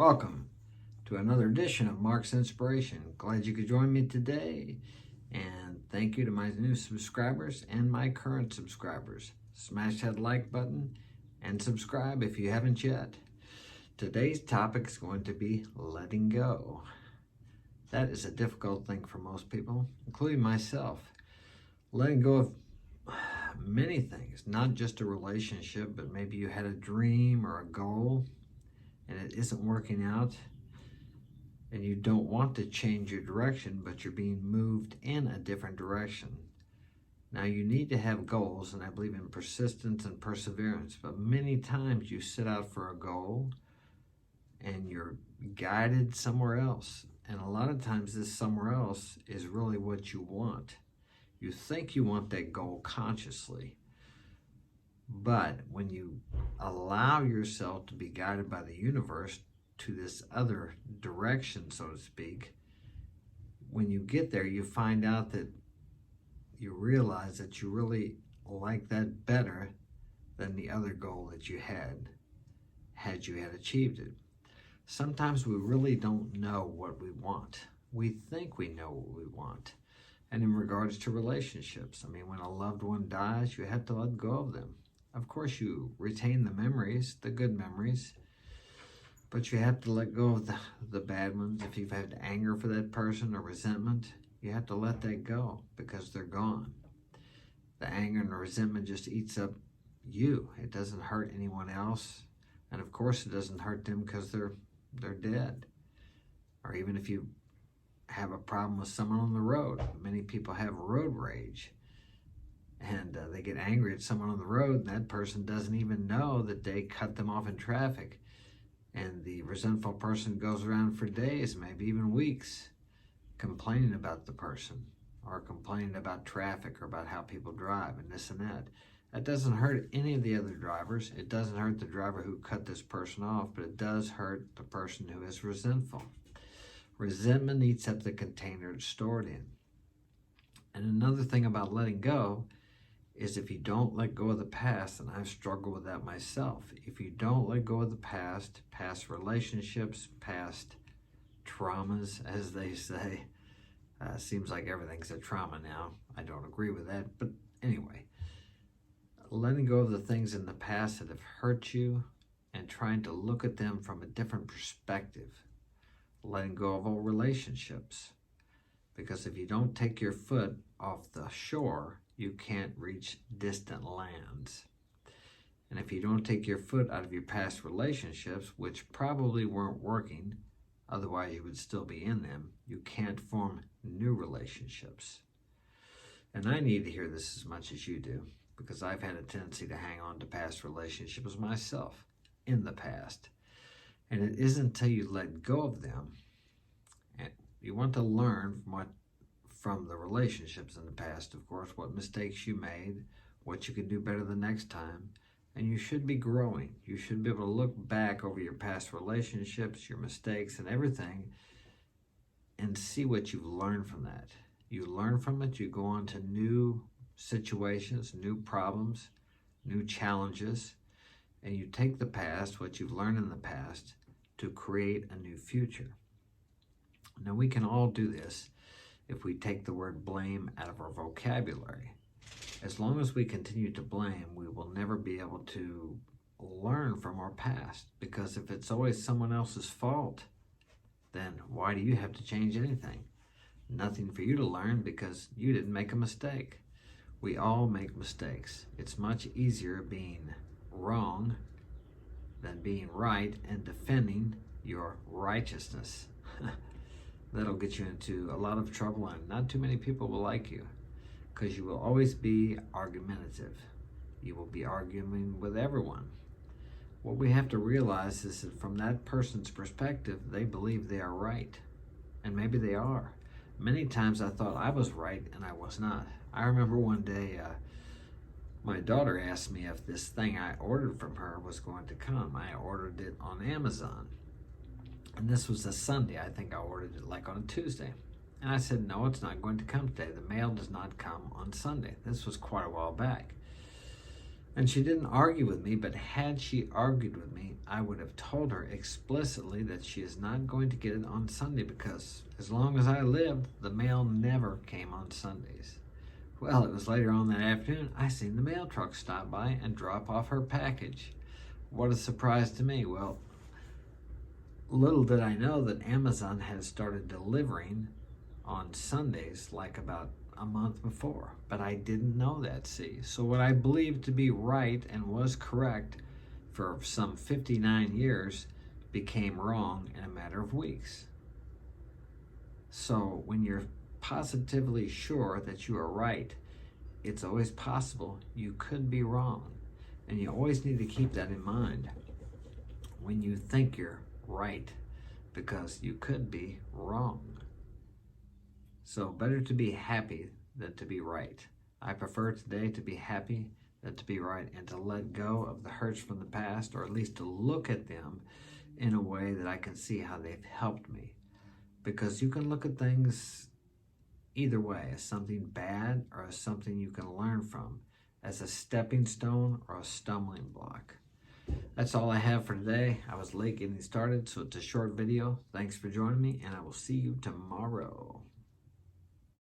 Welcome to another edition of Mark's Inspiration. Glad you could join me today. And thank you to my new subscribers and my current subscribers. Smash that like button and subscribe if you haven't yet. Today's topic is going to be letting go. That is a difficult thing for most people, including myself. Letting go of many things, not just a relationship, but maybe you had a dream or a goal and it isn't working out, and you don't want to change your direction, but you're being moved in a different direction. Now, you need to have goals, and I believe in persistence and perseverance, but many times you set out for a goal and you're guided somewhere else. And a lot of times this somewhere else is really what you want. You think you want that goal consciously, but when you allow yourself to be guided by the universe to this other direction, so to speak, when you get there, you find out that you realize that you really like that better than the other goal that you had you had achieved it. Sometimes we really don't know what we want. We think we know what we want. And in regards to relationships, I mean, when a loved one dies, you have to let go of them. Of course, you retain the memories, the good memories, but you have to let go of the bad ones. If you've had anger for that person or resentment, you have to let that go because they're gone. The anger and the resentment just eats up you. It doesn't hurt anyone else. And of course, it doesn't hurt them because they're dead. Or even if you have a problem with someone on the road. Many people have road rage. And they get angry at someone on the road, and that person doesn't even know that they cut them off in traffic. And the resentful person goes around for days, maybe even weeks, complaining about the person, or complaining about traffic, or about how people drive, and this and that. That doesn't hurt any of the other drivers. It doesn't hurt the driver who cut this person off, but it does hurt the person who is resentful. Resentment eats up the container it's stored in. And another thing about letting go is if you don't let go of the past, and I've struggled with that myself, if you don't let go of the past relationships, past traumas, as they say, seems like everything's a trauma now. I don't agree with that, but anyway, letting go of the things in the past that have hurt you and trying to look at them from a different perspective, letting go of all relationships, because if you don't take your foot off the shore, you can't reach distant lands. And if you don't take your foot out of your past relationships, which probably weren't working, otherwise you would still be in them, you can't form new relationships. And I need to hear this as much as you do, because I've had a tendency to hang on to past relationships myself in the past. And it isn't until you let go of them, and you want to learn from the relationships in the past, of course, what mistakes you made, what you can do better the next time, and you should be growing. You should be able to look back over your past relationships, your mistakes, and everything, and see what you've learned from that. You learn from it, you go on to new situations, new problems, new challenges, and you take the past, what you've learned in the past, to create a new future. Now, we can all do this if we take the word blame out of our vocabulary. As long as we continue to blame, we will never be able to learn from our past, because if it's always someone else's fault, then why do you have to change anything? Nothing for you to learn because you didn't make a mistake. We all make mistakes. It's much easier being wrong than being right and defending your righteousness. That'll get you into a lot of trouble, and not too many people will like you, because you will always be argumentative. You will be arguing with everyone. What we have to realize is that from that person's perspective, they believe they are right, and maybe they are. Many times I thought I was right and I was not. I remember one day my daughter asked me if this thing I ordered from her was going to come. I ordered it on Amazon. And this was a Sunday. I think I ordered it like on a Tuesday. And I said, no, it's not going to come today. The mail does not come on Sunday. This was quite a while back. And she didn't argue with me, but had she argued with me, I would have told her explicitly that she is not going to get it on Sunday because as long as I lived, the mail never came on Sundays. Well, it was later on that afternoon, I seen the mail truck stop by and drop off her package. What a surprise to me. Well, little did I know that Amazon had started delivering on Sundays like about a month before, but I didn't know that, see. So what I believed to be right and was correct for some 59 years became wrong in a matter of weeks. So when you're positively sure that you are right, it's always possible you could be wrong. And you always need to keep that in mind when you think you're right, because you could be wrong. So better to be happy than to be right. I prefer today to be happy than to be right, and to let go of the hurts from the past, or at least to look at them in a way that I can see how they've helped me. Because you can look at things either way, as something bad or as something you can learn from, as a stepping stone or a stumbling block. That's all I have for today. I was late getting started, so it's a short video. Thanks for joining me, and I will see you tomorrow.